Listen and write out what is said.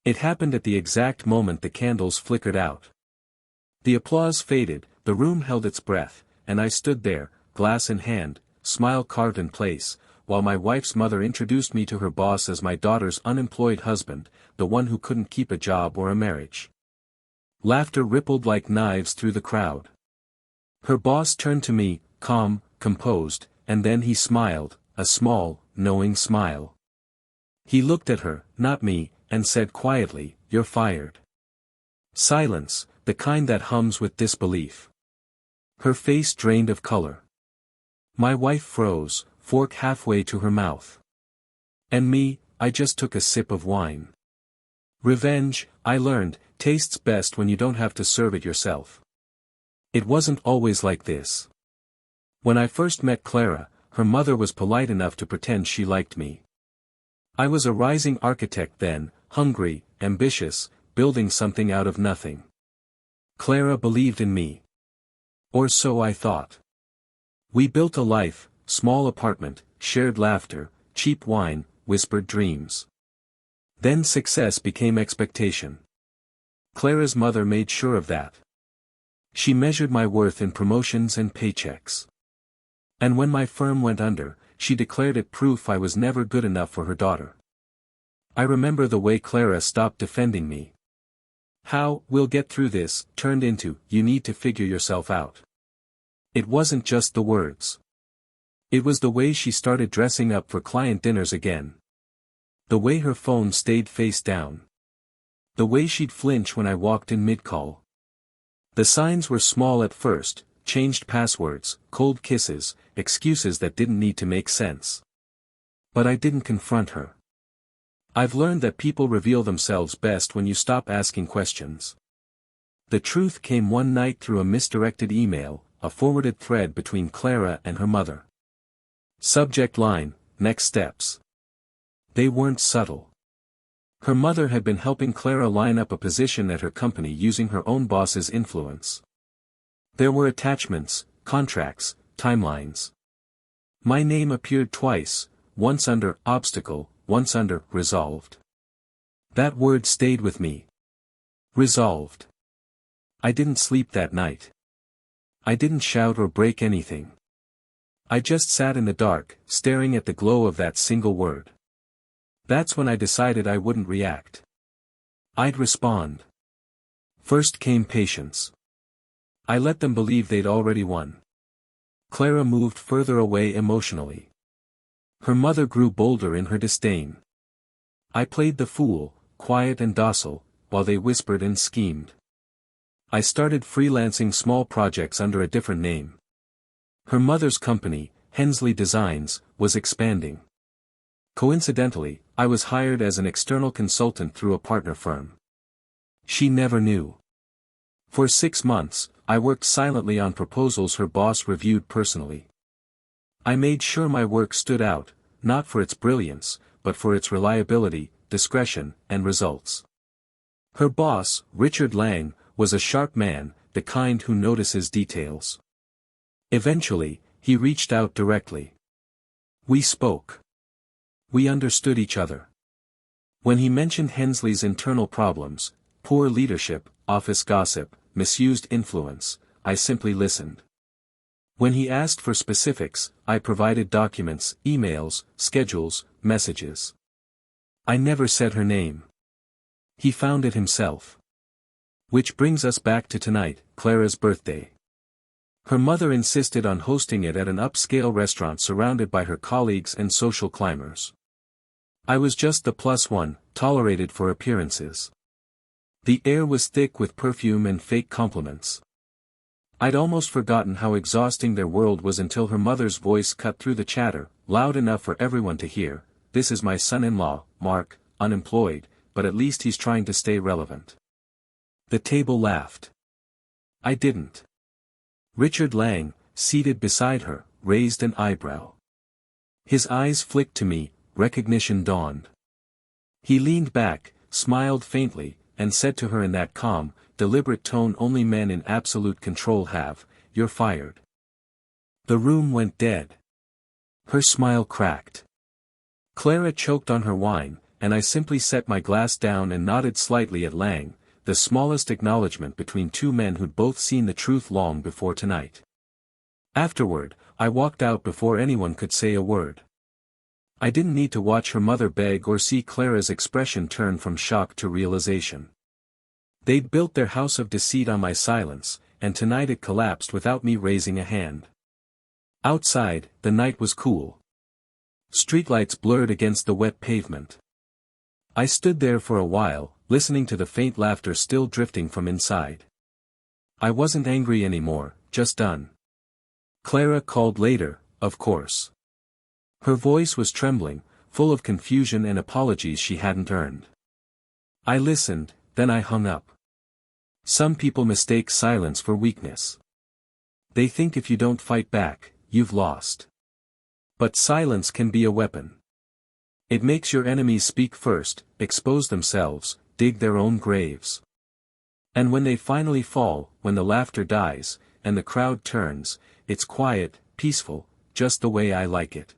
It happened at the exact moment the candles flickered out. The applause faded, the room held its breath, and I stood there, glass in hand, smile carved in place, while my wife's mother introduced me to her boss as my daughter's unemployed husband, the one who couldn't keep a job or a marriage. Laughter rippled like knives through the crowd. Her boss turned to me, calm, composed, and then he smiled, a small, knowing smile. He looked at her, not me, and said quietly, "You're fired." Silence, the kind that hums with disbelief. Her face drained of color. My wife froze, fork halfway to her mouth. And me, I just took a sip of wine. Revenge, I learned, tastes best when you don't have to serve it yourself. It wasn't always like this. When I first met Clara, her mother was polite enough to pretend she liked me. I was a rising architect then, hungry, ambitious, building something out of nothing. Clara believed in me. Or so I thought. We built a life, small apartment, shared laughter, cheap wine, whispered dreams. Then success became expectation. Clara's mother made sure of that. She measured my worth in promotions and paychecks. And when my firm went under, she declared it proof I was never good enough for her daughter. I remember the way Clara stopped defending me. How, "We'll get through this," turned into, "You need to figure yourself out." It wasn't just the words. It was the way she started dressing up for client dinners again. The way her phone stayed face down. The way she'd flinch when I walked in mid-call. The signs were small at first, changed passwords, cold kisses, excuses that didn't need to make sense. But I didn't confront her. I've learned that people reveal themselves best when you stop asking questions. The truth came one night through a misdirected email, a forwarded thread between Clara and her mother. Subject line, "Next steps." They weren't subtle. Her mother had been helping Clara line up a position at her company using her own boss's influence. There were attachments, contracts, timelines. My name appeared twice, once under "obstacle," once under "resolved." That word stayed with me. Resolved. I didn't sleep that night. I didn't shout or break anything. I just sat in the dark, staring at the glow of that single word. That's when I decided I wouldn't react. I'd respond. First came patience. I let them believe they'd already won. Clara moved further away emotionally. Her mother grew bolder in her disdain. I played the fool, quiet and docile, while they whispered and schemed. I started freelancing small projects under a different name. Her mother's company, Hensley Designs, was expanding. Coincidentally, I was hired as an external consultant through a partner firm. She never knew. For 6 months, I worked silently on proposals her boss reviewed personally. I made sure my work stood out, not for its brilliance, but for its reliability, discretion, and results. Her boss, Richard Lang, was a sharp man, the kind who notices details. Eventually, he reached out directly. We spoke. We understood each other. When he mentioned Hensley's internal problems, poor leadership, office gossip, misused influence, I simply listened. When he asked for specifics, I provided documents, emails, schedules, messages. I never said her name. He found it himself. Which brings us back to tonight, Clara's birthday. Her mother insisted on hosting it at an upscale restaurant surrounded by her colleagues and social climbers. I was just the plus one, tolerated for appearances. The air was thick with perfume and fake compliments. I'd almost forgotten how exhausting their world was until her mother's voice cut through the chatter, loud enough for everyone to hear. "This is my son-in-law, Mark, unemployed, but at least he's trying to stay relevant." The table laughed. I didn't. Richard Lang, seated beside her, raised an eyebrow. His eyes flicked to me, recognition dawned. He leaned back, smiled faintly, and said to her in that calm, deliberate tone only men in absolute control have, "You're fired." The room went dead. Her smile cracked. Clara choked on her wine, and I simply set my glass down and nodded slightly at Lang, the smallest acknowledgement between two men who'd both seen the truth long before tonight. Afterward, I walked out before anyone could say a word. I didn't need to watch her mother beg or see Clara's expression turn from shock to realization. They'd built their house of deceit on my silence, and tonight it collapsed without me raising a hand. Outside, the night was cool. Streetlights blurred against the wet pavement. I stood there for a while, listening to the faint laughter still drifting from inside. I wasn't angry anymore, just done. Clara called later, of course. Her voice was trembling, full of confusion and apologies she hadn't earned. I listened, then I hung up. Some people mistake silence for weakness. They think if you don't fight back, you've lost. But silence can be a weapon. It makes your enemies speak first, expose themselves, dig their own graves. And when they finally fall, when the laughter dies, and the crowd turns, it's quiet, peaceful, just the way I like it.